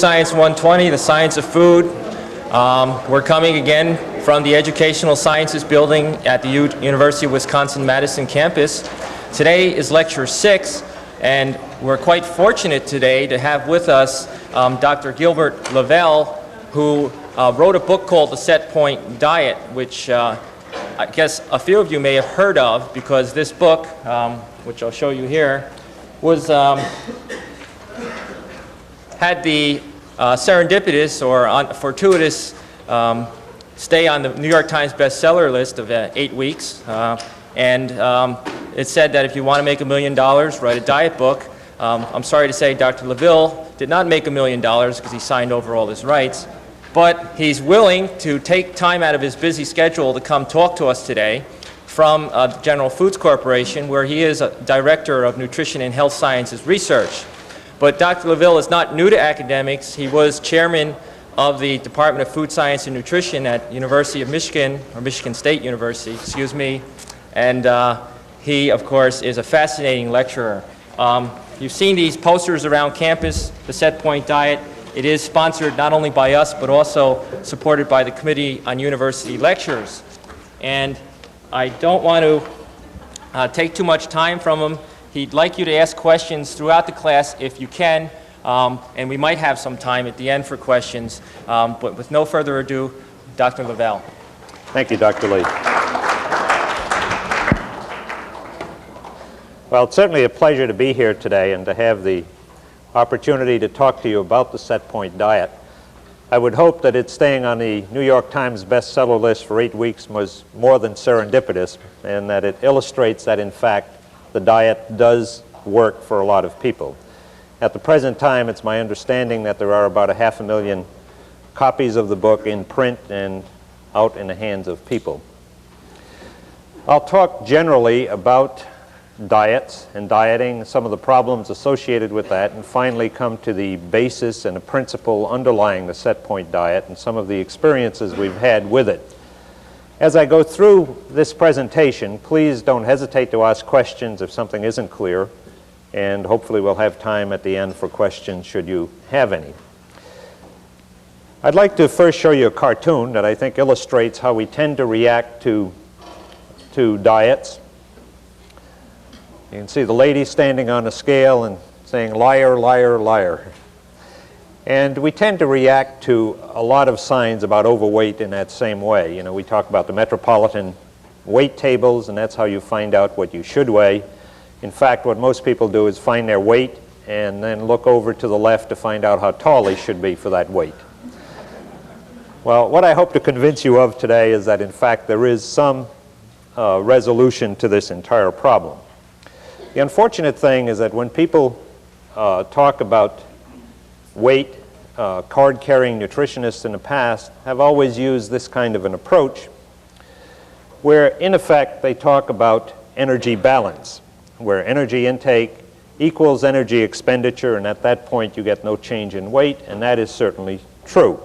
Science 120, the science of food. We're coming again from the Educational Sciences building at the University of Wisconsin-Madison campus. Today is lecture 6, and we're quite fortunate today to have with us Dr. Gilbert A Leveille, who wrote a book called The Set Point Diet, which I guess a few of you may have heard of, because this book, which I'll show you here, was had the serendipitous or fortuitous stay on the New York Times bestseller list of 8 weeks. It said that if you want to make $1 million, write a diet book. I'm sorry to say Dr. Leveille did not make $1 million because he signed over all his rights, but he's willing to take time out of his busy schedule to come talk to us today from General Foods Corporation, where he is a Director of Nutrition and Health Sciences Research. But Dr. Leveille is not new to academics. He was chairman of the Department of Food Science and Nutrition at University of Michigan, or Michigan State University, excuse me. And he, of course, is a fascinating lecturer. You've seen these posters around campus, the Set Point Diet. It is sponsored not only by us, but also supported by the Committee on University Lectures. And I don't want to take too much time from him. He'd like you to ask questions throughout the class if you can, and we might have some time at the end for questions. But with no further ado, Dr. Leveille. Thank you, Dr. Lee. Well, it's certainly a pleasure to be here today and to have the opportunity to talk to you about the Set Point Diet. I would hope that it's staying on the New York Times bestseller list for 8 weeks was more than serendipitous, and that it illustrates that, in fact, the diet does work for a lot of people. At the present time, it's my understanding that there are about 500,000 copies of the book in print and out in the hands of people. I'll talk generally about diets and dieting, some of the problems associated with that, and finally come to the basis and the principle underlying the Set Point Diet and some of the experiences we've had with it. As I go through this presentation, please don't hesitate to ask questions if something isn't clear, and hopefully we'll have time at the end for questions should you have any. I'd like to first show you a cartoon that I think illustrates how we tend to react to diets. You can see the lady standing on a scale and saying, "Liar, liar, liar." And we tend to react to a lot of signs about overweight in that same way. You know, we talk about the metropolitan weight tables, and that's how you find out what you should weigh. In fact, what most people do is find their weight and then look over to the left to find out how tall they should be for that weight. Well, what I hope to convince you of today is that, in fact, there is some resolution to this entire problem. The unfortunate thing is that when people talk about weight, card-carrying nutritionists in the past have always used this kind of an approach where, in effect, they talk about energy balance, where energy intake equals energy expenditure, and at that point you get no change in weight, and that is certainly true.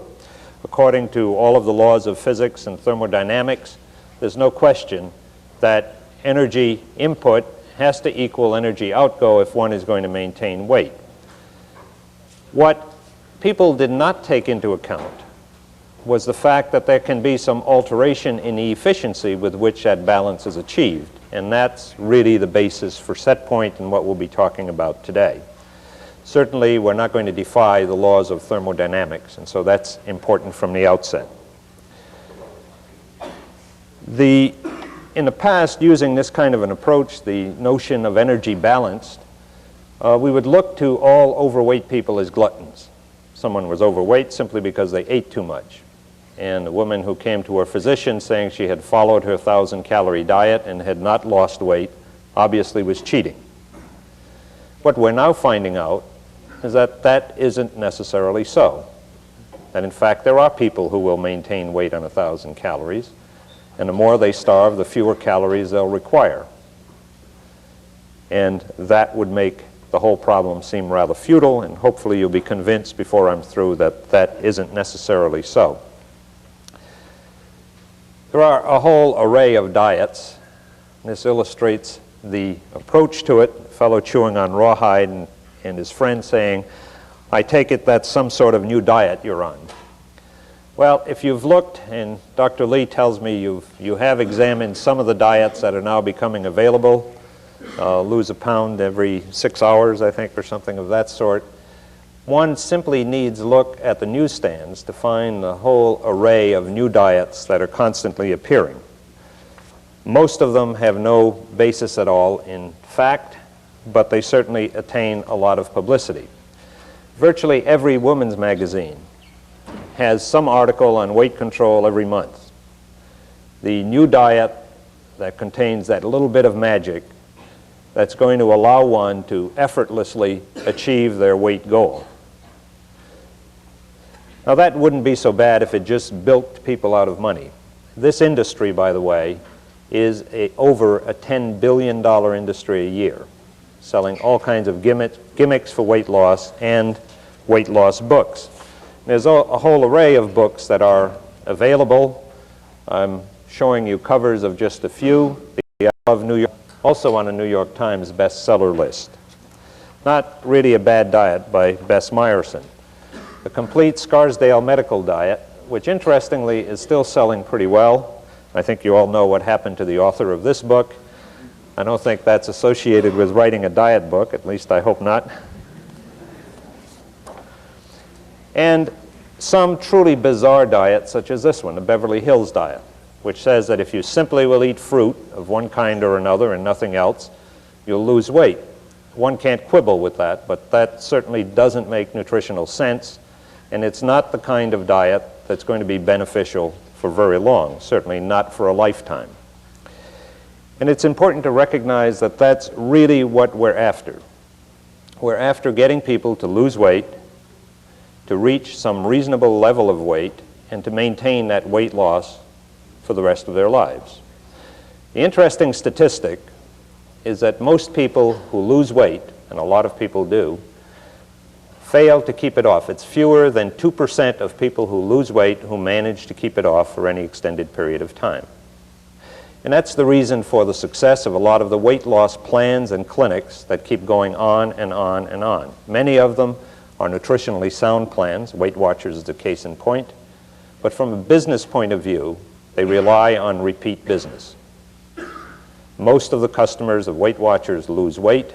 According to all of the laws of physics and thermodynamics, there's no question that energy input has to equal energy outgo if one is going to maintain weight. What people did not take into account was the fact that there can be some alteration in the efficiency with which that balance is achieved, and that's really the basis for Set Point and what we'll be talking about today. Certainly, we're not going to defy the laws of thermodynamics, and so that's important from the outset. In the past, using this kind of an approach, the notion of energy balanced, we would look to all overweight people as gluttons. Someone was overweight simply because they ate too much. And a woman who came to her physician saying she had followed her 1,000-calorie diet and had not lost weight obviously was cheating. What we're now finding out is that that isn't necessarily so. That in fact there are people who will maintain weight on 1,000 calories, and the more they starve, the fewer calories they'll require. And that would make the whole problem seem rather futile, and hopefully you'll be convinced before I'm through that that isn't necessarily so. There are a whole array of diets. This illustrates the approach to it. A fellow chewing on rawhide and his friend saying, I take it that's some sort of new diet you're on. Well, if you've looked, and Dr. Lee tells me you have examined some of the diets that are now becoming available, lose a pound every 6 hours, I think, or something of that sort. One simply needs to look at the newsstands to find the whole array of new diets that are constantly appearing. Most of them have no basis at all in fact, but they certainly attain a lot of publicity. Virtually every woman's magazine has some article on weight control every month. The new diet that contains that little bit of magic that's going to allow one to effortlessly achieve their weight goal. Now that wouldn't be so bad if it just bilked people out of money. This industry, by the way, is over a $10 billion industry a year, selling all kinds of gimmicks for weight loss and weight loss books. There's a whole array of books that are available. I'm showing you covers of just a few. The I Love New York, also on a New York Times bestseller list. Not really a bad diet by Bess Meyerson. The Complete Scarsdale Medical Diet, which interestingly is still selling pretty well. I think you all know what happened to the author of this book. I don't think that's associated with writing a diet book, at least I hope not. And some truly bizarre diets, such as this one, the Beverly Hills diet, which says that if you simply will eat fruit of one kind or another and nothing else, you'll lose weight. One can't quibble with that, but that certainly doesn't make nutritional sense, and it's not the kind of diet that's going to be beneficial for very long, certainly not for a lifetime. And it's important to recognize that that's really what we're after. We're after getting people to lose weight, to reach some reasonable level of weight, and to maintain that weight loss for the rest of their lives. The interesting statistic is that most people who lose weight, and a lot of people do, fail to keep it off. It's fewer than 2% of people who lose weight who manage to keep it off for any extended period of time. And that's the reason for the success of a lot of the weight loss plans and clinics that keep going on and on and on. Many of them are nutritionally sound plans. Weight Watchers is a case in point. But from a business point of view, they rely on repeat business. Most of the customers of Weight Watchers lose weight.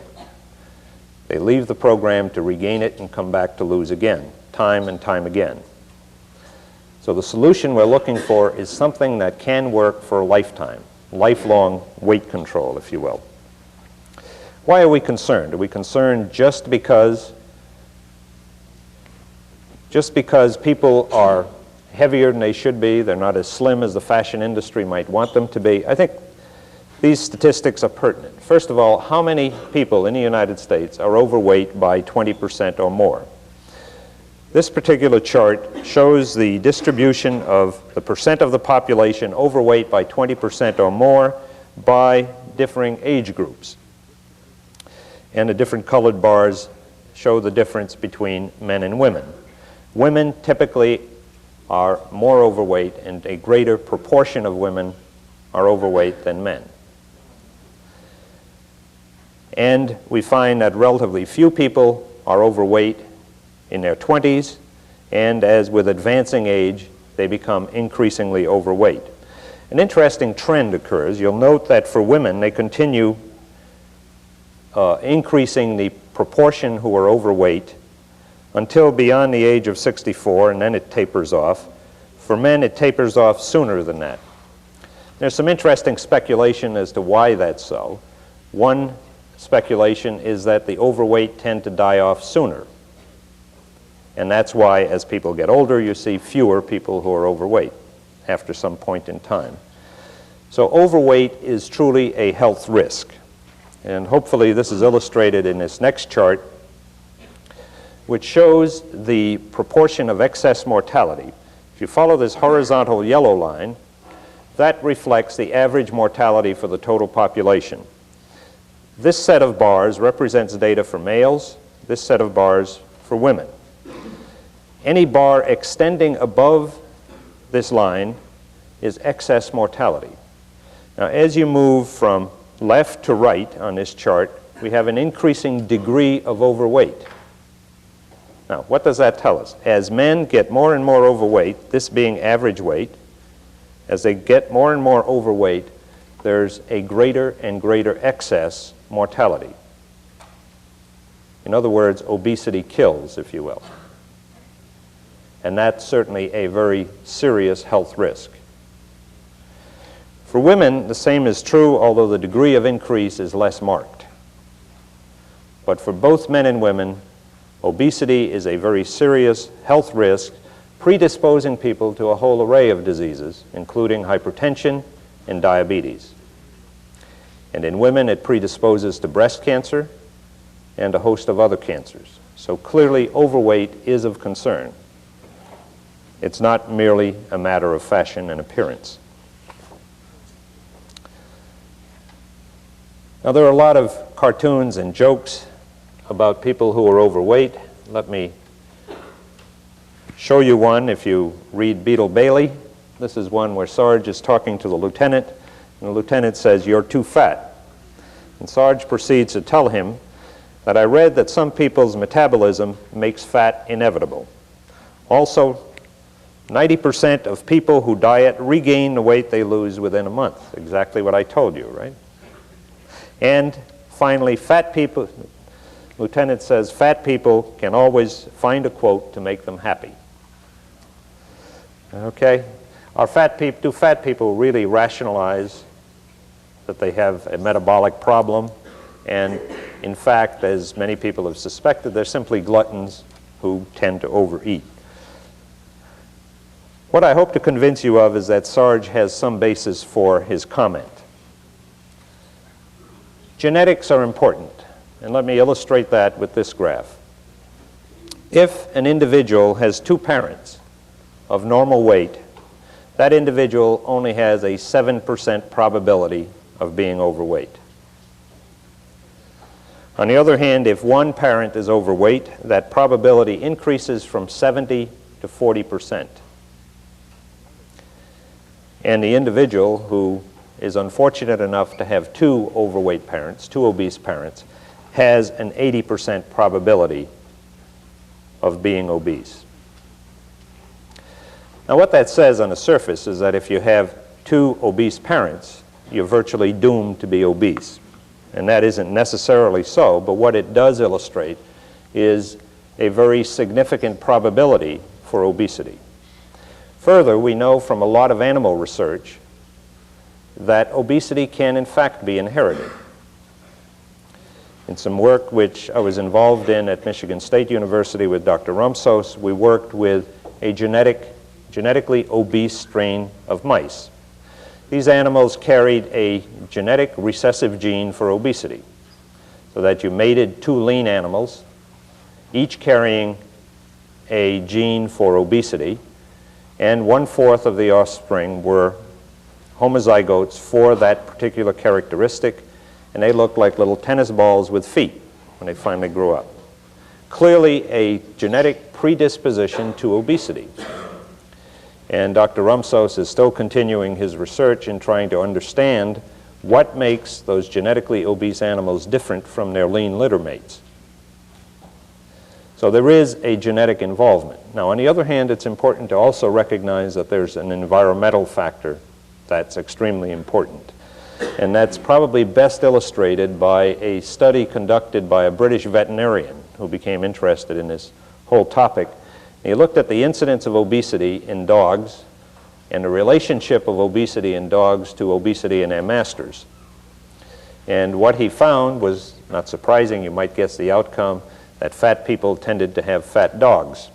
They leave the program to regain it and come back to lose again, time and time again. So the solution we're looking for is something that can work for a lifetime, lifelong weight control, if you will. Why are we concerned? Are we concerned just because people are heavier than they should be, they're not as slim as the fashion industry might want them to be? I think these statistics are pertinent. First of all, how many people in the United States are overweight by 20% or more? This particular chart shows the distribution of the percent of the population overweight by 20% or more by differing age groups. And the different colored bars show the difference between men and women. Women typically are more overweight, and a greater proportion of women are overweight than men. And we find that relatively few people are overweight in their 20s, and as with advancing age, they become increasingly overweight. An interesting trend occurs. You'll note that for women, they continue increasing the proportion who are overweight until beyond the age of 64, and then it tapers off. For men, it tapers off sooner than that. There's some interesting speculation as to why that's so. One speculation is that the overweight tend to die off sooner. And that's why, as people get older, you see fewer people who are overweight after some point in time. So overweight is truly a health risk. And hopefully this is illustrated in this next chart, which shows the proportion of excess mortality. If you follow this horizontal yellow line, that reflects the average mortality for the total population. This set of bars represents data for males, this set of bars for women. Any bar extending above this line is excess mortality. Now, as you move from left to right on this chart, we have an increasing degree of overweight. Now, what does that tell us? As men get more and more overweight, this being average weight, as they get more and more overweight, there's a greater and greater excess mortality. In other words, obesity kills, if you will. And that's certainly a very serious health risk. For women, the same is true, although the degree of increase is less marked. But for both men and women, obesity is a very serious health risk, predisposing people to a whole array of diseases, including hypertension and diabetes. And in women, it predisposes to breast cancer and a host of other cancers. So clearly, overweight is of concern. It's not merely a matter of fashion and appearance. Now, there are a lot of cartoons and jokes about people who are overweight. Let me show you one. If you read Beetle Bailey, this is one where Sarge is talking to the lieutenant, and the lieutenant says, "You're too fat." And Sarge proceeds to tell him that I read that some people's metabolism makes fat inevitable. Also, 90% of people who diet regain the weight they lose within a month. Exactly what I told you, right? And finally, fat people, Lieutenant says, fat people can always find a quote to make them happy. Okay? Do fat people really rationalize that they have a metabolic problem? And in fact, as many people have suspected, they're simply gluttons who tend to overeat. What I hope to convince you of is that Sarge has some basis for his comment. Genetics are important, and let me illustrate that with this graph. If an individual has two parents of normal weight, that individual only has a 7% probability of being overweight. On the other hand, if one parent is overweight, that probability increases from 70 to 40%. And the individual who is unfortunate enough to have two overweight parents, two obese parents, has an 80% probability of being obese. Now, what that says on the surface is that if you have two obese parents, you're virtually doomed to be obese. And that isn't necessarily so, but what it does illustrate is a very significant probability for obesity. Further, we know from a lot of animal research that obesity can in fact be inherited. In some work which I was involved in at Michigan State University with Dr. Rumsos, we worked with a genetically obese strain of mice. These animals carried a genetic recessive gene for obesity, so that you mated two lean animals, each carrying a gene for obesity, and 1/4 of the offspring were homozygotes for that particular characteristic, and they looked like little tennis balls with feet when they finally grew up. Clearly a genetic predisposition to obesity. And Dr. Rumsos is still continuing his research in trying to understand what makes those genetically obese animals different from their lean litter mates. So there is a genetic involvement. Now, on the other hand, it's important to also recognize that there's an environmental factor that's extremely important. And that's probably best illustrated by a study conducted by a British veterinarian who became interested in this whole topic. He looked at the incidence of obesity in dogs and the relationship of obesity in dogs to obesity in their masters. And what he found was not surprising. You might guess the outcome, that fat people tended to have fat dogs.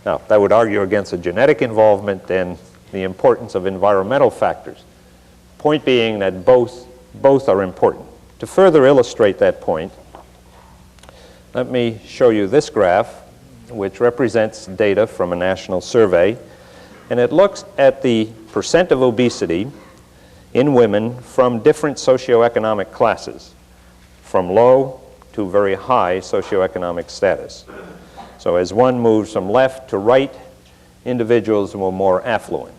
Now, that would argue against a genetic involvement and the importance of environmental factors. Point being that both are important. To further illustrate that point, let me show you this graph, which represents data from a national survey, and it looks at the percent of obesity in women from different socioeconomic classes, from low to very high socioeconomic status. So as one moves from left to right, individuals were more affluent.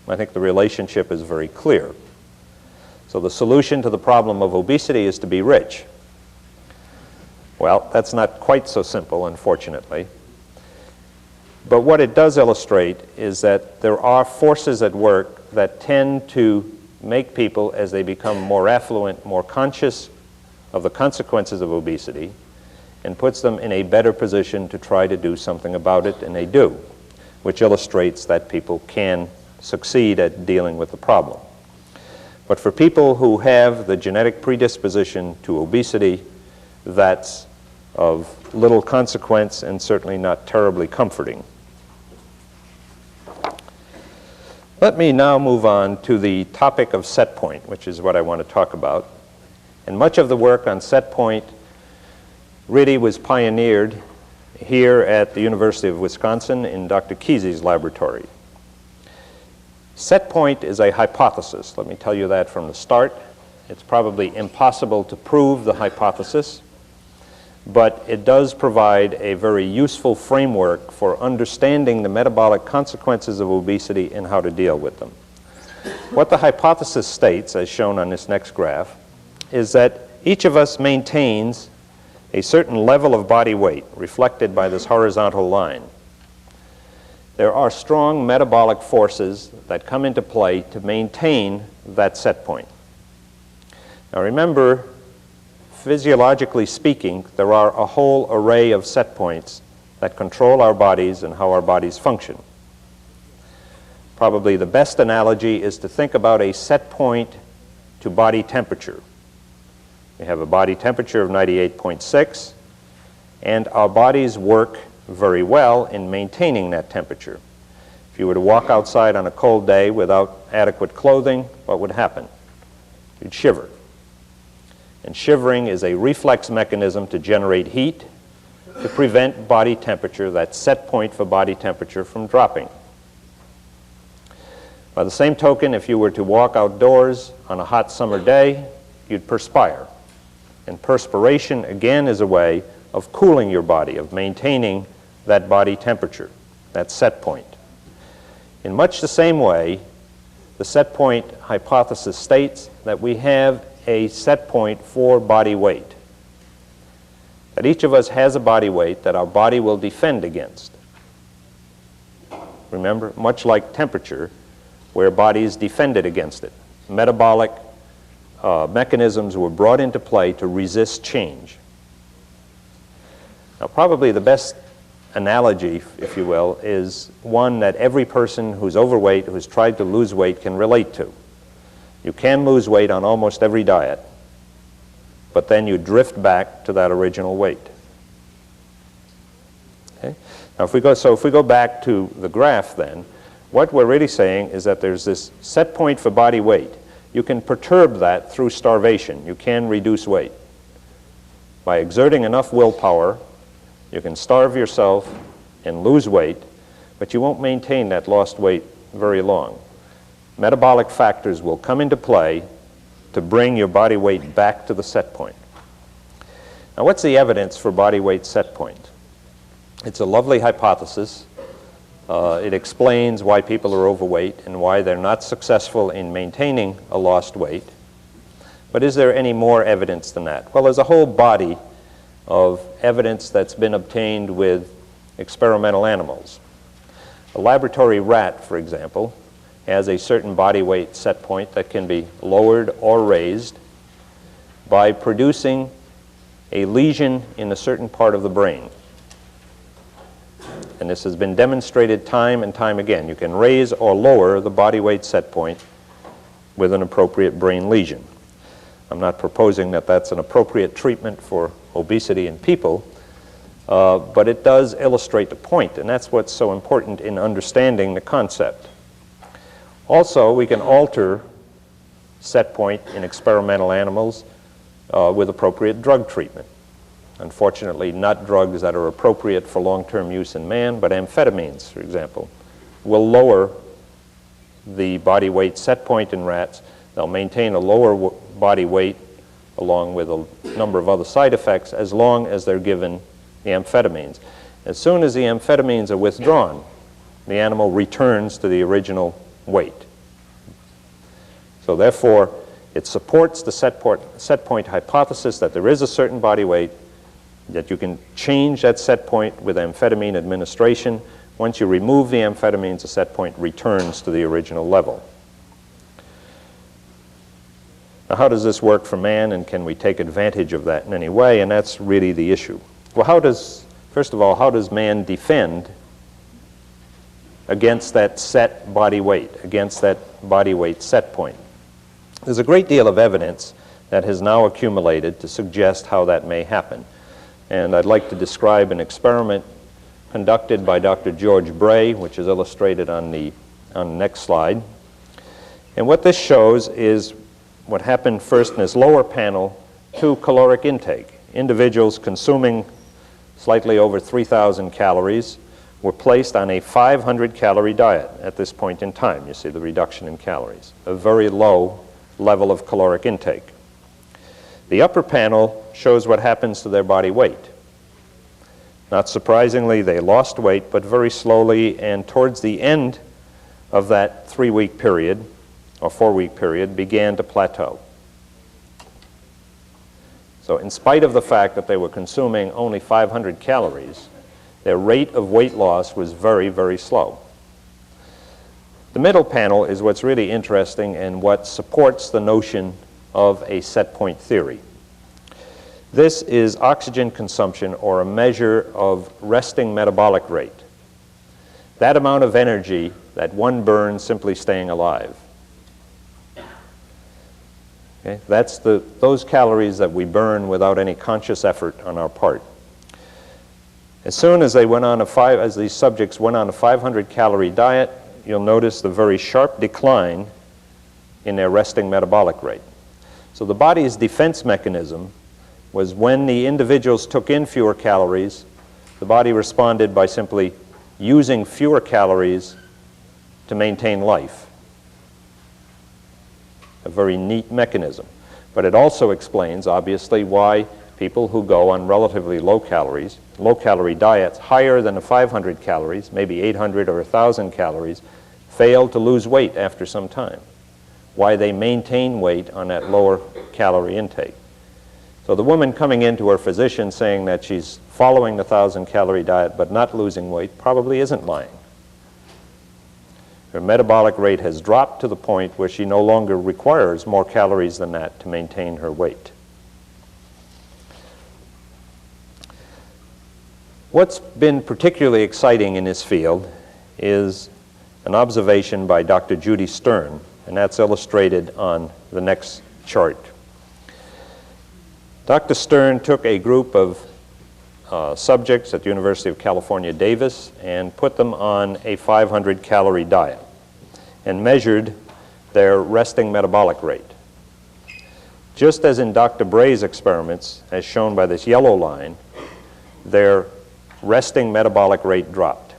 I think the relationship is very clear. So the solution to the problem of obesity is to be rich. Well, that's not quite so simple, unfortunately. But what it does illustrate is that there are forces at work that tend to make people, as they become more affluent, more conscious of the consequences of obesity, and puts them in a better position to try to do something about it, and they do, which illustrates that people can succeed at dealing with the problem. But for people who have the genetic predisposition to obesity, that's of little consequence and certainly not terribly comforting. Let me now move on to the topic of set point, which is what I want to talk about. And much of the work on set point really was pioneered here at the University of Wisconsin in Dr. Kesey's laboratory. Set point is a hypothesis. Let me tell you that from the start. It's probably impossible to prove the hypothesis, but it does provide a very useful framework for understanding the metabolic consequences of obesity and how to deal with them. What the hypothesis states, as shown on this next graph, is that each of us maintains a certain level of body weight reflected by this horizontal line. There are strong metabolic forces that come into play to maintain that set point. Now remember, physiologically speaking, there are a whole array of set points that control our bodies and how our bodies function. Probably the best analogy is to think about a set point to body temperature. We have a body temperature of 98.6, and our bodies work very well in maintaining that temperature. If you were to walk outside on a cold day without adequate clothing, what would happen? You'd shiver. And shivering is a reflex mechanism to generate heat to prevent body temperature, that set point for body temperature, from dropping. By the same token, if you were to walk outdoors on a hot summer day, you'd perspire. And perspiration, again, is a way of cooling your body, of maintaining that body temperature, that set point. In much the same way, the set point hypothesis states that we have a set point for body weight. That each of us has a body weight that our body will defend against. Remember, much like temperature, where bodies defended against it. Metabolic mechanisms were brought into play to resist change. Now, probably the best analogy, if you will, is one that every person who's overweight, who's tried to lose weight, can relate to. You can lose weight on almost every diet, but then you drift back to that original weight. Okay? Now, if we go back to the graph then, what we're really saying is that there's this set point for body weight. You can perturb that through starvation. You can reduce weight. By exerting enough willpower, you can starve yourself and lose weight, but you won't maintain that lost weight very long. Metabolic factors will come into play to bring your body weight back to the set point. Now, what's the evidence for body weight set point? It's a lovely hypothesis. It explains why people are overweight and why they're not successful in maintaining a lost weight. But is there any more evidence than that? Well, there's a whole body of evidence that's been obtained with experimental animals. A laboratory rat, for example, has a certain body weight set point that can be lowered or raised by producing a lesion in a certain part of the brain. And this has been demonstrated time and time again. You can raise or lower the body weight set point with an appropriate brain lesion. I'm not proposing that that's an appropriate treatment for obesity in people, but it does illustrate the point, and that's what's so important in understanding the concept. Also, we can alter set point in experimental animals with appropriate drug treatment. Unfortunately, not drugs that are appropriate for long-term use in man, but amphetamines, for example, will lower the body weight set point in rats. They'll maintain a lower body weight along with a number of other side effects as long as they're given the amphetamines. As soon as the amphetamines are withdrawn, the animal returns to the original weight. So therefore, it supports the set point hypothesis that there is a certain body weight, that you can change that set point with amphetamine administration, Once you remove the amphetamines, the set point returns to the original level. Now, how does this work for man, and can we take advantage of that in any way? And that's really the issue. Well, first of all, how does man defend against that set body weight, against that body weight set point? There's a great deal of evidence that has now accumulated to suggest how that may happen. And I'd like to describe an experiment conducted by Dr. George Bray, which is illustrated on the next slide. And what this shows is what happened first in this lower panel to caloric intake. Individuals consuming slightly over 3,000 calories were placed on a 500-calorie diet at this point in time. You see the reduction in calories, a very low level of caloric intake. The upper panel shows what happens to their body weight. Not surprisingly, they lost weight, but very slowly, and towards the end of that 3-week period, or 4-week period, began to plateau. So in spite of the fact that they were consuming only 500 calories, their rate of weight loss was very, very slow. The middle panel is what's really interesting and what supports the notion of a set point theory. This is oxygen consumption, or a measure of resting metabolic rate. That amount of energy that one burns simply staying alive. Okay? That's those calories that we burn without any conscious effort on our part. As soon as they went on as these subjects went on a 500-calorie diet, you'll notice the very sharp decline in their resting metabolic rate. So the body's defense mechanism was, when the individuals took in fewer calories, the body responded by simply using fewer calories to maintain life. A very neat mechanism. But it also explains, obviously, why people who go on relatively low-calorie diets, higher than the 500 calories, maybe 800 or 1,000 calories, fail to lose weight after some time. Why they maintain weight on that lower calorie intake. So the woman coming into her physician saying that she's following the 1,000-calorie diet but not losing weight probably isn't lying. Her metabolic rate has dropped to the point where she no longer requires more calories than that to maintain her weight. What's been particularly exciting in this field is an observation by Dr. Judy Stern, and that's illustrated on the next chart. Dr. Stern took a group of subjects at the University of California, Davis, and put them on a 500-calorie diet and measured their resting metabolic rate. Just as in Dr. Bray's experiments, as shown by this yellow line, their resting metabolic rate dropped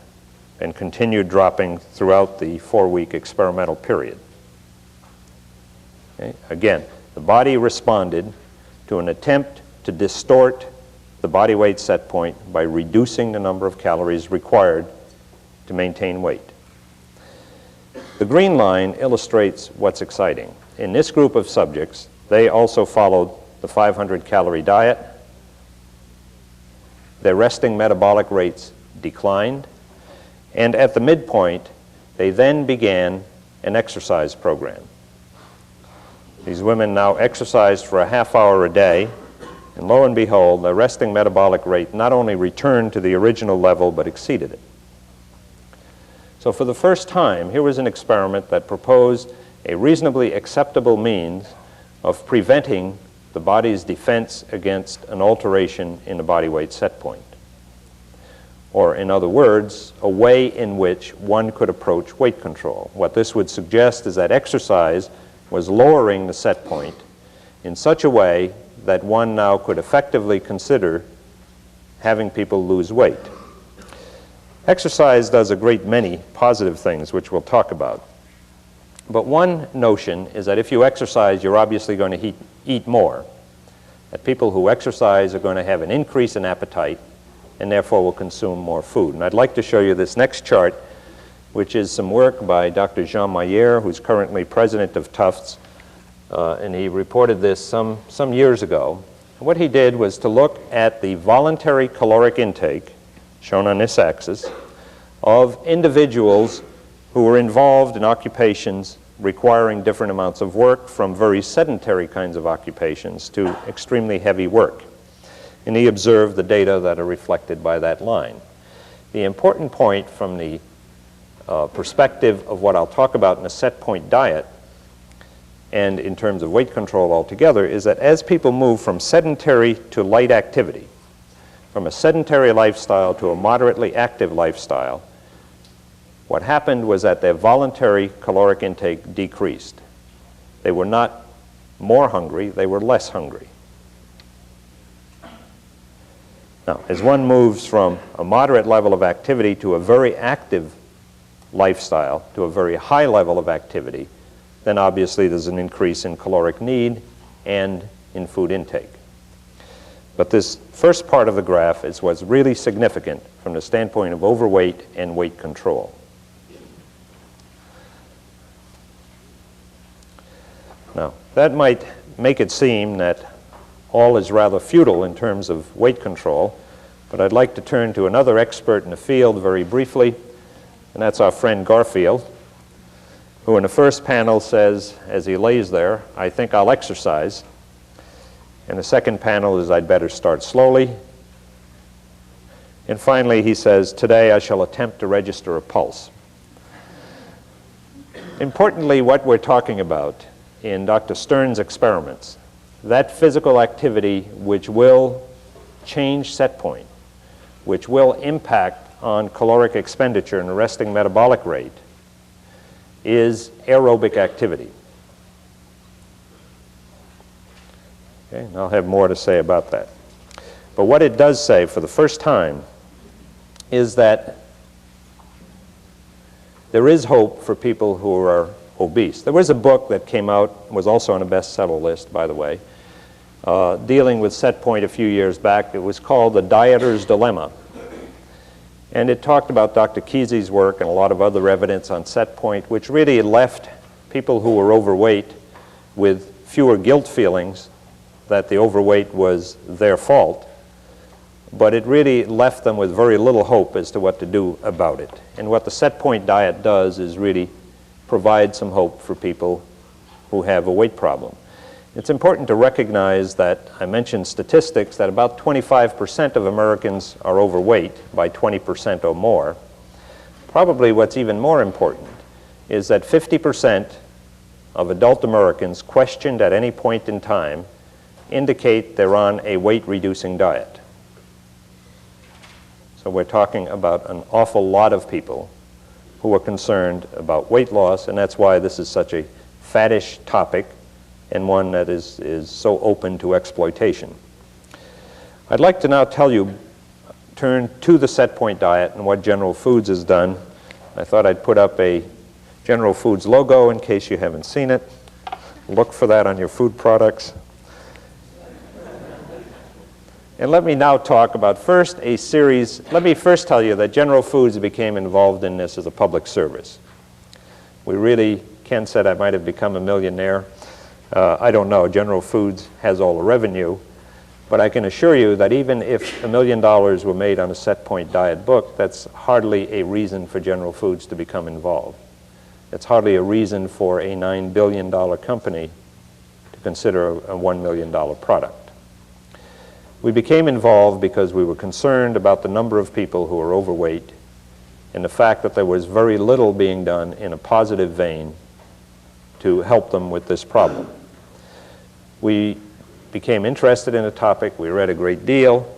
and continued dropping throughout the 4-week experimental period. Okay? Again, the body responded to an attempt to distort the body weight set point by reducing the number of calories required to maintain weight. The green line illustrates what's exciting. In this group of subjects, they also followed the 500-calorie diet. Their resting metabolic rates declined, and at the midpoint, they then began an exercise program. These women now exercised for a half hour a day, and lo and behold, their resting metabolic rate not only returned to the original level, but exceeded it. So for the first time, here was an experiment that proposed a reasonably acceptable means of preventing the body's defense against an alteration in the body weight set point. Or in other words, a way in which one could approach weight control. What this would suggest is that exercise was lowering the set point in such a way that one now could effectively consider having people lose weight. Exercise does a great many positive things, which we'll talk about. But one notion is that if you exercise, you're obviously going to eat more. That people who exercise are going to have an increase in appetite and therefore will consume more food. And I'd like to show you this next chart, which is some work by Dr. Jean Mayer, who's currently president of Tufts, and he reported this some years ago. And what he did was to look at the voluntary caloric intake, shown on this axis, of individuals who were involved in occupations requiring different amounts of work, from very sedentary kinds of occupations to extremely heavy work. And he observed the data that are reflected by that line. The important point from the perspective of what I'll talk about in a set point diet and in terms of weight control altogether is that as people move from sedentary to light activity, from a sedentary lifestyle to a moderately active lifestyle, what happened was that their voluntary caloric intake decreased. They were not more hungry, they were less hungry. Now, as one moves from a moderate level of activity to a very active lifestyle, to a very high level of activity, then obviously there's an increase in caloric need and in food intake. But this first part of the graph is what's really significant from the standpoint of overweight and weight control. Now, that might make it seem that all is rather futile in terms of weight control, but I'd like to turn to another expert in the field very briefly, and that's our friend Garfield, who in the first panel says, as he lays there, "I think I'll exercise." And the second panel is, "I'd better start slowly." And finally he says, "Today I shall attempt to register a pulse." Importantly, what we're talking about in Dr. Stern's experiments, that physical activity which will change set point, which will impact on caloric expenditure and the resting metabolic rate, is aerobic activity. Okay, and I'll have more to say about that. But what it does say for the first time is that there is hope for people who are obese. There was a book that came out, was also on a bestseller list, by the way, dealing with set point a few years back. It was called The Dieter's Dilemma. And it talked about Dr. Kesey's work and a lot of other evidence on set point, which really left people who were overweight with fewer guilt feelings that the overweight was their fault, but it really left them with very little hope as to what to do about it. And what the set point diet does is really provide some hope for people who have a weight problem. It's important to recognize that I mentioned statistics that about 25% of Americans are overweight by 20% or more. Probably what's even more important is that 50% of adult Americans questioned at any point in time indicate they're on a weight-reducing diet. So we're talking about an awful lot of people who are concerned about weight loss, and that's why this is such a faddish topic and one that is so open to exploitation. I'd like to now turn to the set point diet and what General Foods has done. I thought I'd put up a General Foods logo in case you haven't seen it. Look for that on your food products. And let me now talk about first a series. Let me first tell you that General Foods became involved in this as a public service. We really, Ken said I might have become a millionaire. I don't know. General Foods has all the revenue. But I can assure you that even if $1 million were made on a set point diet book, that's hardly a reason for General Foods to become involved. It's hardly a reason for a $9 billion company to consider a $1 million product. We became involved because we were concerned about the number of people who were overweight and the fact that there was very little being done in a positive vein to help them with this problem. We became interested in the topic, we read a great deal,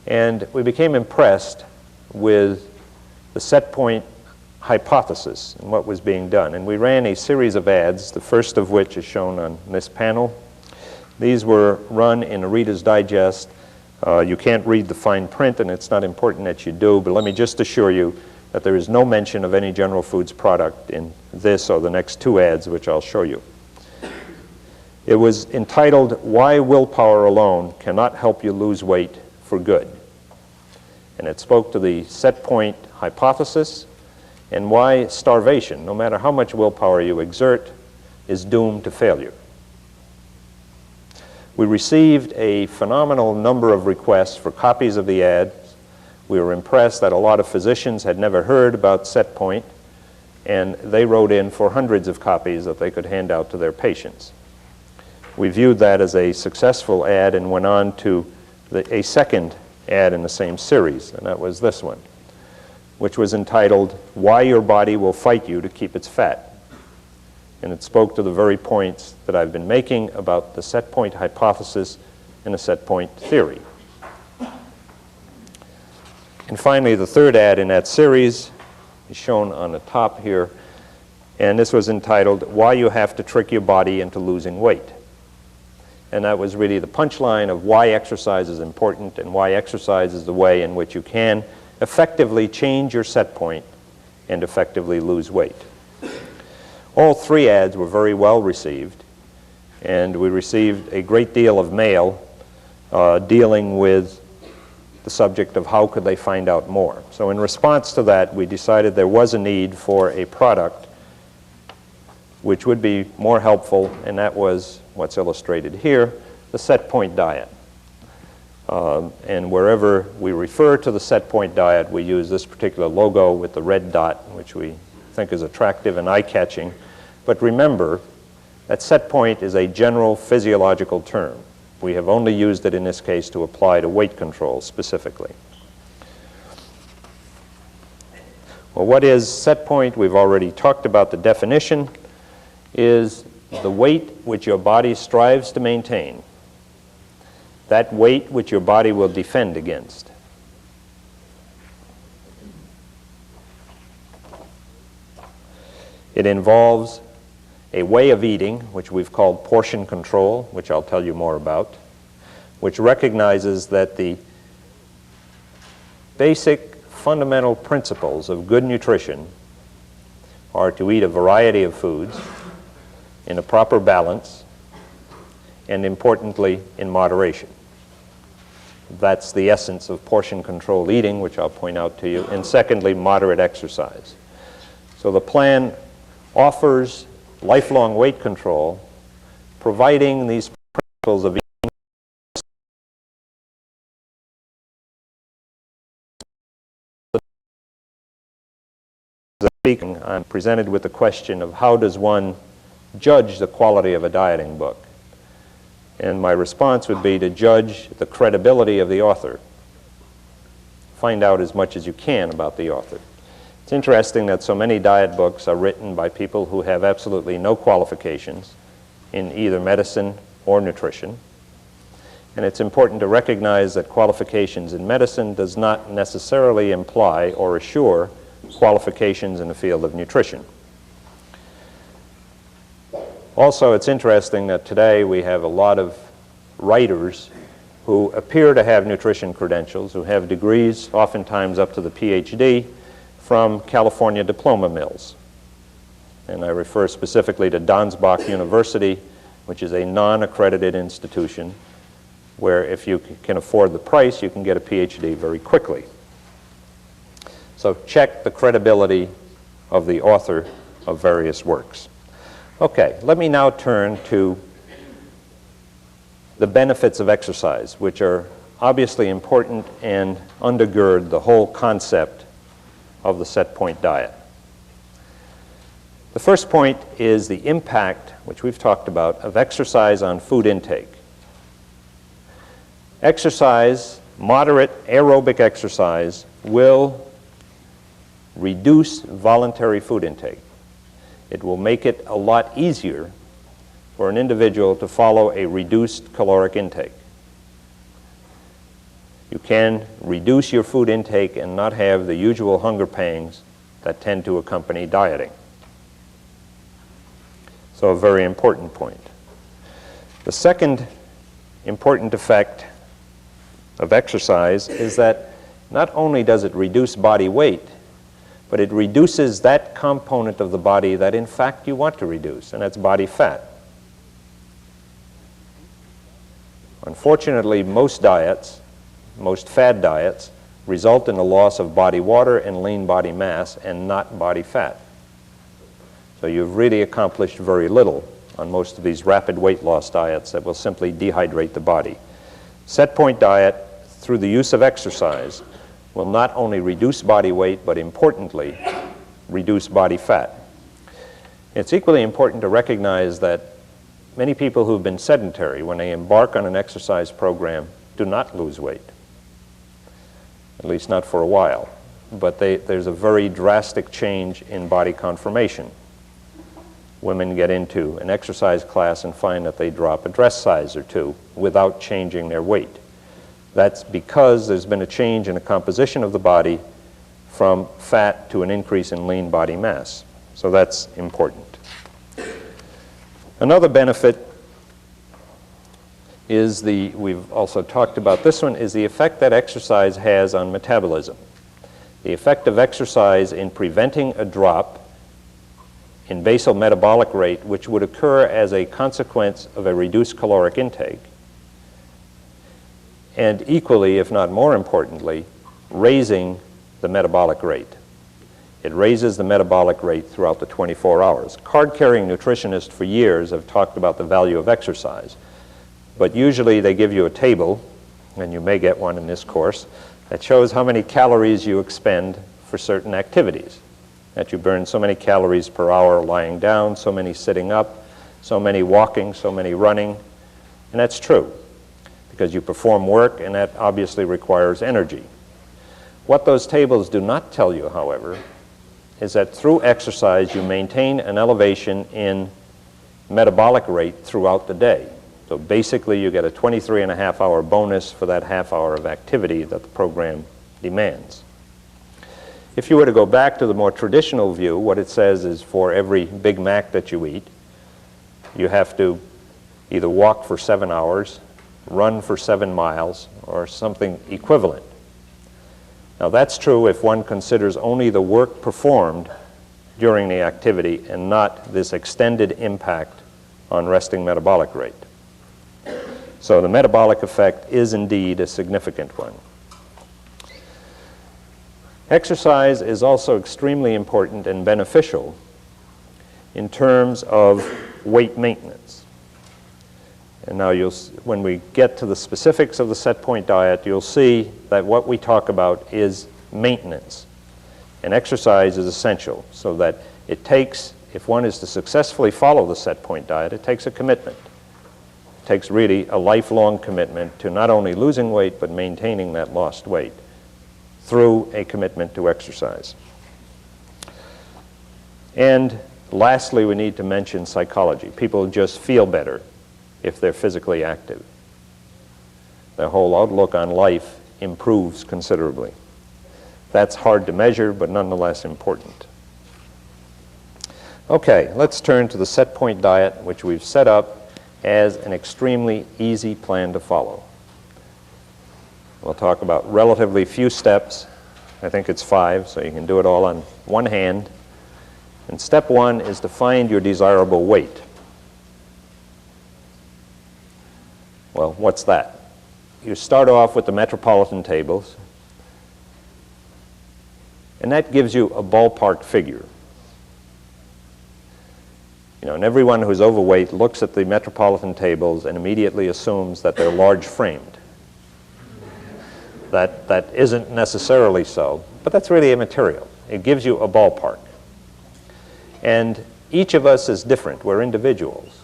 and we became impressed with the set point hypothesis and what was being done. And we ran a series of ads, the first of which is shown on this panel. These were run in a Reader's Digest. You can't read the fine print, and it's not important that you do, but let me just assure you that there is no mention of any General Foods product in this or the next two ads, which I'll show you. It was entitled, "Why Willpower Alone Cannot Help You Lose Weight for Good." And it spoke to the set point hypothesis and why starvation, no matter how much willpower you exert, is doomed to failure. We received a phenomenal number of requests for copies of the ads. We were impressed that a lot of physicians had never heard about set point, and they wrote in for hundreds of copies that they could hand out to their patients. We viewed that as a successful ad and went on to a second ad in the same series, and that was this one, which was entitled, "Why Your Body Will Fight You to Keep Its Fat." And it spoke to the very points that I've been making about the set point hypothesis and the set point theory. And finally, the third ad in that series is shown on the top here, and this was entitled, "Why You Have to Trick Your Body into Losing Weight." And that was really the punchline of why exercise is important and why exercise is the way in which you can effectively change your set point and effectively lose weight. All three ads were very well received, and we received a great deal of mail dealing with the subject of how could they find out more. So in response to that, we decided there was a need for a product which would be more helpful, and that was what's illustrated here, the set point diet. And wherever we refer to the set point diet, we use this particular logo with the red dot, which we think is attractive and eye-catching. But remember that set point is a general physiological term. We have only used it in this case to apply to weight control specifically. Well, what is set point? We've already talked about the definition. Is the weight which your body strives to maintain, that weight which your body will defend against. It involves a way of eating, which we've called portion control, which I'll tell you more about, which recognizes that the basic fundamental principles of good nutrition are to eat a variety of foods in a proper balance, and importantly, in moderation. That's the essence of portion control eating, which I'll point out to you, and secondly, moderate exercise. So the plan offers lifelong weight control, providing these principles of speaking. I'm presented with the question of how does one judge the quality of a dieting book? And my response would be to judge the credibility of the author. Find out as much as you can about the author. It's interesting that so many diet books are written by people who have absolutely no qualifications in either medicine or nutrition. And it's important to recognize that qualifications in medicine does not necessarily imply or assure qualifications in the field of nutrition. Also, it's interesting that today we have a lot of writers who appear to have nutrition credentials, who have degrees, oftentimes up to the PhD, from California diploma mills. And I refer specifically to Donsbach University, which is a non-accredited institution, where if you can afford the price, you can get a PhD very quickly. So check the credibility of the author of various works. Okay, let me now turn to the benefits of exercise, which are obviously important and undergird the whole concept of the set point diet. The first point is the impact, which we've talked about, of exercise on food intake. Exercise, moderate aerobic exercise, will reduce voluntary food intake. It will make it a lot easier for an individual to follow a reduced caloric intake. You can reduce your food intake and not have the usual hunger pangs that tend to accompany dieting. So a very important point. The second important effect of exercise is that not only does it reduce body weight, but it reduces that component of the body that in fact you want to reduce, and that's body fat. Unfortunately, most diets, most fad diets, result in the loss of body water and lean body mass and not body fat. So you've really accomplished very little on most of these rapid weight loss diets that will simply dehydrate the body. Set point diet, through the use of exercise, will not only reduce body weight, but importantly, reduce body fat. It's equally important to recognize that many people who've been sedentary, when they embark on an exercise program, do not lose weight, at least not for a while. But there's a very drastic change in body conformation. Women get into an exercise class and find that they drop a dress size or two without changing their weight. That's because there's been a change in the composition of the body from fat to an increase in lean body mass. So that's important. Another benefit is we've also talked about this one, is the effect that exercise has on metabolism. The effect of exercise in preventing a drop in basal metabolic rate, which would occur as a consequence of a reduced caloric intake, and equally, if not more importantly, raising the metabolic rate. It raises the metabolic rate throughout the 24 hours. Card-carrying nutritionists for years have talked about the value of exercise, but usually they give you a table, and you may get one in this course, that shows how many calories you expend for certain activities. That you burn so many calories per hour lying down, so many sitting up, so many walking, so many running. And that's true, because you perform work, and that obviously requires energy. What those tables do not tell you, however, is that through exercise you maintain an elevation in metabolic rate throughout the day. So basically you get a 23.5-hour bonus for that half hour of activity that the program demands. If you were to go back to the more traditional view, what it says is for every Big Mac that you eat, you have to either walk for 7 hours, run for 7 miles, or something equivalent. Now that's true if one considers only the work performed during the activity and not this extended impact on resting metabolic rate. So the metabolic effect is indeed a significant one. Exercise is also extremely important and beneficial in terms of weight maintenance. And now when we get to the specifics of the set point diet, you'll see that what we talk about is maintenance. And exercise is essential, so that it takes, if one is to successfully follow the set point diet, it takes a commitment. It takes really a lifelong commitment to not only losing weight, but maintaining that lost weight through a commitment to exercise. And lastly, we need to mention psychology. People just feel better if they're physically active. Their whole outlook on life improves considerably. That's hard to measure, but nonetheless important. Okay, let's turn to the set point diet, which we've set up as an extremely easy plan to follow. We'll talk about relatively few steps. I think it's 5, so you can do it all on one hand. And step 1 is to find your desirable weight. Well, what's that? You start off with the metropolitan tables, and that gives you a ballpark figure. You know, and everyone who's overweight looks at the metropolitan tables and immediately assumes that they're large-framed. That isn't necessarily so, but that's really immaterial. It gives you a ballpark. And each of us is different. We're individuals.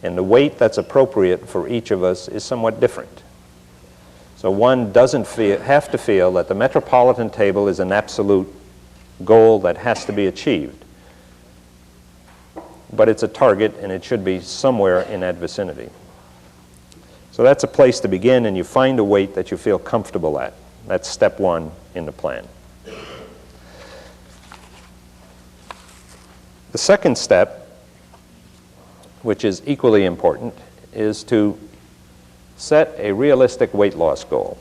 And the weight that's appropriate for each of us is somewhat different. So one doesn't have to feel that the metropolitan table is an absolute goal that has to be achieved. But it's a target, and it should be somewhere in that vicinity. So that's a place to begin, and you find a weight that you feel comfortable at. That's step 1 in the plan. The second step, which is equally important, is to set a realistic weight loss goal.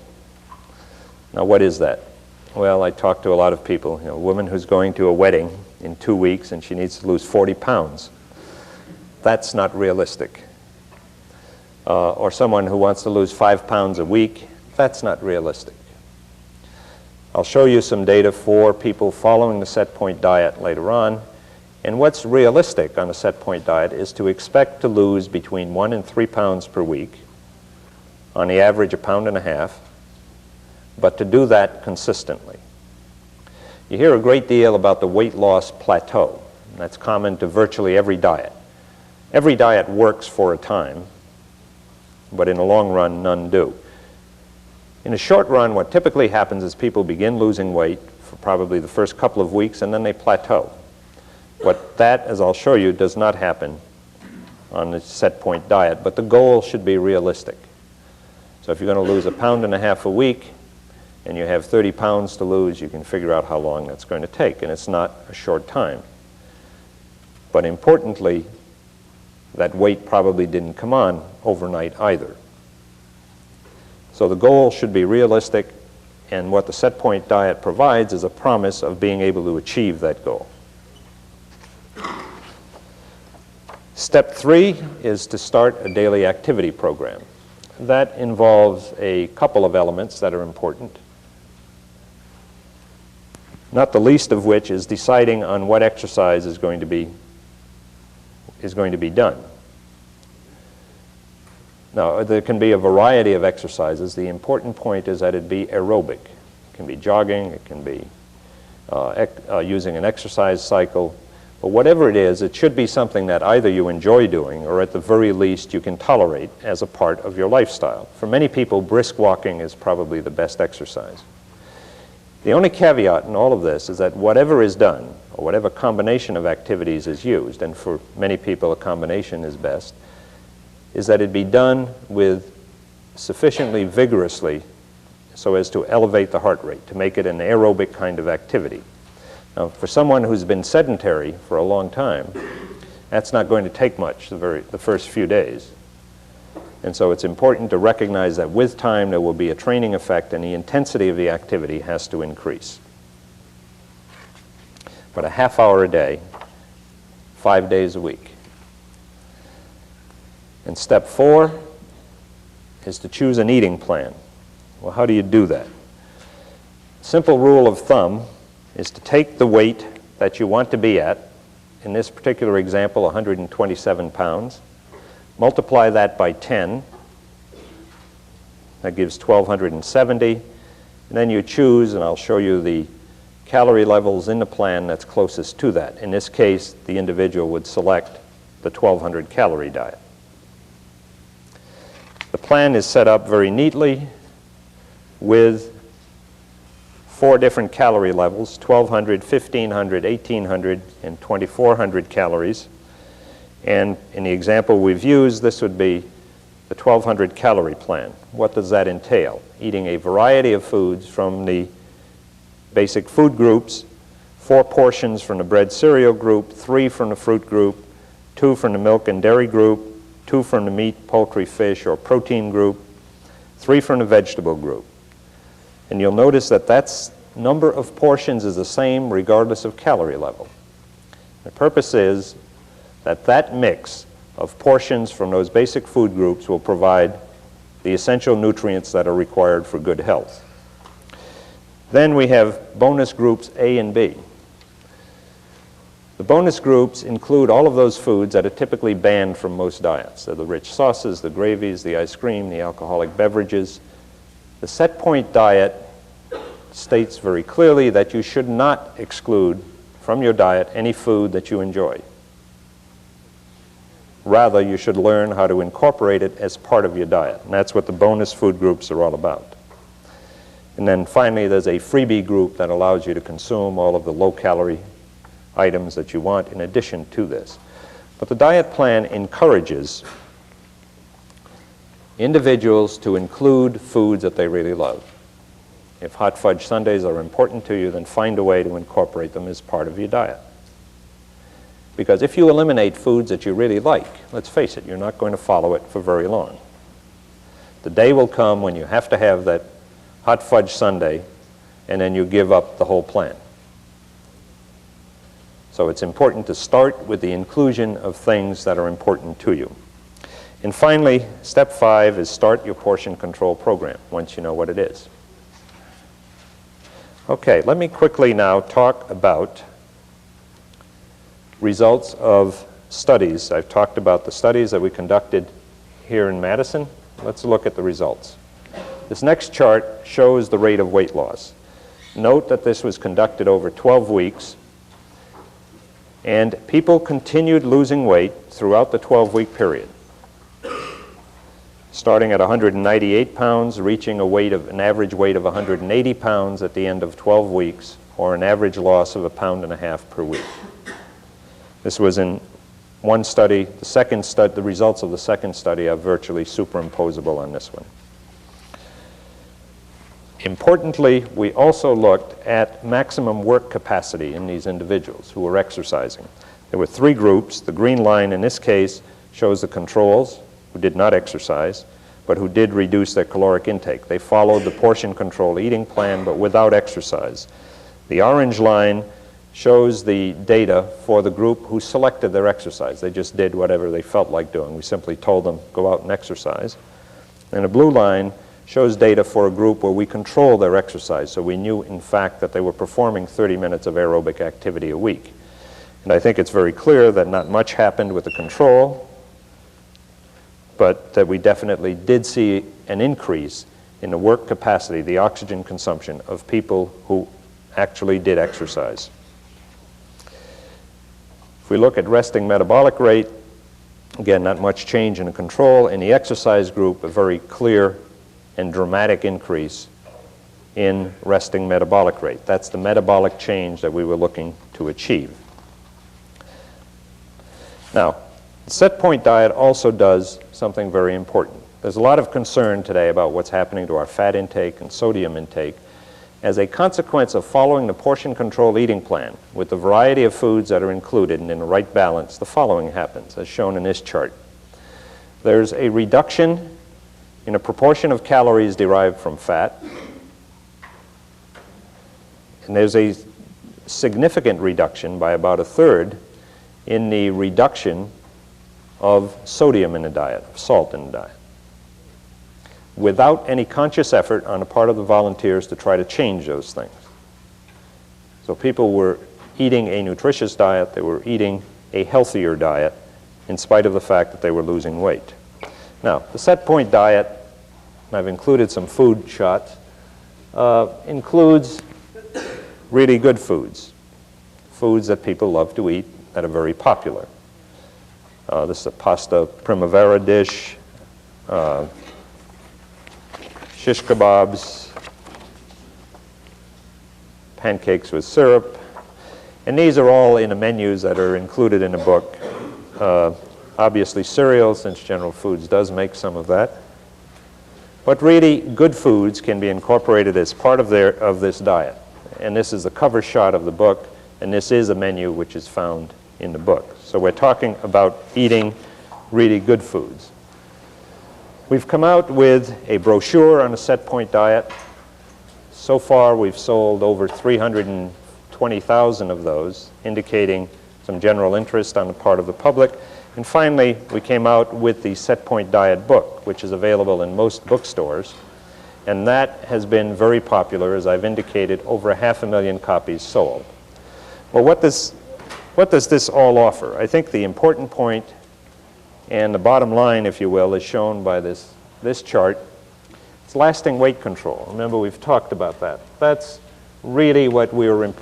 Now, what is that? Well, I talk to a lot of people. You know, a woman who's going to a wedding in 2 weeks and she needs to lose 40 pounds. That's not realistic. Or someone who wants to lose 5 pounds a week. That's not realistic. I'll show you some data for people following the set point diet later on. And what's realistic on a set point diet is to expect to lose between 1 and 3 pounds per week, on the average 1.5 pounds, but to do that consistently. You hear a great deal about the weight loss plateau. That's common to virtually every diet. Every diet works for a time, but in the long run, none do. In a short run, what typically happens is people begin losing weight for probably the first couple of weeks, and then they plateau. But that, as I'll show you, does not happen on the set point diet, but the goal should be realistic. So if you're going to lose 1.5 pounds a week, and you have 30 pounds to lose, you can figure out how long that's going to take, and it's not a short time. But importantly, that weight probably didn't come on overnight either. So the goal should be realistic, and what the set point diet provides is a promise of being able to achieve that goal. Step 3 is to start a daily activity program. That involves a couple of elements that are important, not the least of which is deciding on what exercise is going to be done. Now, there can be a variety of exercises. The important point is that it be aerobic. It can be jogging, it can be using an exercise cycle, but whatever it is, it should be something that either you enjoy doing or at the very least you can tolerate as a part of your lifestyle. For many people, brisk walking is probably the best exercise. The only caveat in all of this is that whatever is done, or whatever combination of activities is used, and for many people a combination is best, is that it be done with sufficiently vigorously so as to elevate the heart rate, to make it an aerobic kind of activity. Now, for someone who's been sedentary for a long time, that's not going to take much the first few days. And so it's important to recognize that with time there will be a training effect and the intensity of the activity has to increase. But a half hour a day, 5 days a week. And step 4 is to choose an eating plan. Well, how do you do that? Simple rule of thumb is to take the weight that you want to be at, in this particular example 127 pounds, multiply that by 10, that gives 1,270, and then you choose, and I'll show you the calorie levels in the plan that's closest to that. In this case, the individual would select the 1,200 calorie diet. The plan is set up very neatly with 4 different calorie levels, 1,200, 1,500, 1,800, and 2,400 calories. And in the example we've used, this would be the 1,200 calorie plan. What does that entail? Eating a variety of foods from the basic food groups, 4 portions from the bread cereal group, 3 from the fruit group, 2 from the milk and dairy group, 2 from the meat, poultry, fish, or protein group, 3 from the vegetable group. And you'll notice that that number of portions is the same regardless of calorie level. The purpose is that that mix of portions from those basic food groups will provide the essential nutrients that are required for good health. Then we have bonus groups A and B. The bonus groups include all of those foods that are typically banned from most diets. They're the rich sauces, the gravies, the ice cream, the alcoholic beverages. The set point diet states very clearly that you should not exclude from your diet any food that you enjoy. Rather, you should learn how to incorporate it as part of your diet. And that's what the bonus food groups are all about. And then finally, there's a freebie group that allows you to consume all of the low-calorie items that you want in addition to this. But the diet plan encourages individuals to include foods that they really love. If hot fudge sundaes are important to you, then find a way to incorporate them as part of your diet. Because if you eliminate foods that you really like, let's face it, you're not going to follow it for very long. The day will come when you have to have that hot fudge sundae, and then you give up the whole plan. So it's important to start with the inclusion of things that are important to you. And finally, step 5 is start your portion control program once you know what it is. Okay, let me quickly now talk about results of studies. I've talked about the studies that we conducted here in Madison. Let's look at the results. This next chart shows the rate of weight loss. Note that this was conducted over 12 weeks, and people continued losing weight throughout the 12-week period, starting at 198 pounds, reaching an average weight of 180 pounds at the end of 12 weeks, or an average loss of 1.5 pounds per week. This was in one study. The results of the second study are virtually superimposable on this one. Importantly, we also looked at maximum work capacity in these individuals who were exercising. There were 3 groups. The green line in this case shows the controls who did not exercise, but who did reduce their caloric intake. They followed the portion control eating plan, but without exercise. The orange line shows the data for the group who selected their exercise. They just did whatever they felt like doing. We simply told them, go out and exercise. And the blue line shows data for a group where we control their exercise, so we knew, in fact, that they were performing 30 minutes of aerobic activity a week. And I think it's very clear that not much happened with the control, but that we definitely did see an increase in the work capacity, the oxygen consumption of people who actually did exercise. If we look at resting metabolic rate, again, not much change in the control. In the exercise group, a very clear and dramatic increase in resting metabolic rate. That's the metabolic change that we were looking to achieve. Now, the set point diet also does something very important. There's a lot of concern today about what's happening to our fat intake and sodium intake. As a consequence of following the portion control eating plan with the variety of foods that are included and in the right balance, the following happens, as shown in this chart. There's a reduction in a proportion of calories derived from fat, and there's a significant reduction by about 1/3 in the reduction of sodium in the diet, of salt in the diet, without any conscious effort on the part of the volunteers to try to change those things. So people were eating a nutritious diet, they were eating a healthier diet, in spite of the fact that they were losing weight. Now, the set point diet, I've included some food shots, includes really good foods, foods that people love to eat that are very popular. This is a pasta primavera dish, shish kebabs, pancakes with syrup, and these are all in the menus that are included in the book. Obviously cereal, since General Foods does make some of that. But really, good foods can be incorporated as part of this diet. And this is the cover shot of the book, and this is a menu which is found in the book. So we're talking about eating really good foods. We've come out with a brochure on a set point diet. So far, we've sold over 320,000 of those, indicating some general interest on the part of the public. And finally, we came out with the Set Point Diet book, which is available in most bookstores. And that has been very popular, as I've indicated, over 500,000 copies sold. Well, what does this all offer? I think the important point, and the bottom line, if you will, is shown by this chart. It's lasting weight control. Remember, we've talked about that. That's really what we were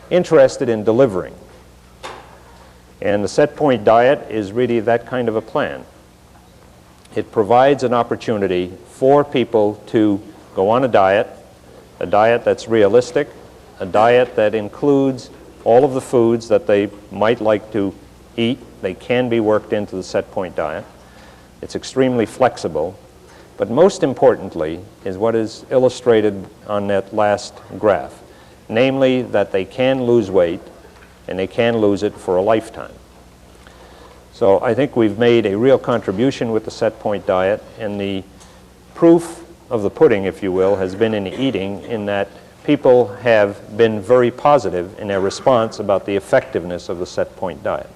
interested in delivering. And the Set Point Diet is really that kind of a plan. It provides an opportunity for people to go on a diet that's realistic, a diet that includes all of the foods that they might like to eat. They can be worked into the Set Point Diet. It's extremely flexible. But most importantly is what is illustrated on that last graph, namely that they can lose weight and they can lose it for a lifetime. So I think we've made a real contribution with the Set Point Diet, and the proof of the pudding, if you will, has been in the eating, in that people have been very positive in their response about the effectiveness of the Set Point Diet.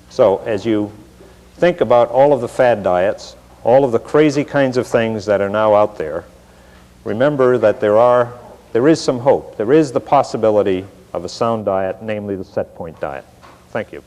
So as you think about all of the fad diets, all of the crazy kinds of things that are now out there, remember that there is some hope. There is the possibility of a sound diet, namely the Set Point Diet. Thank you.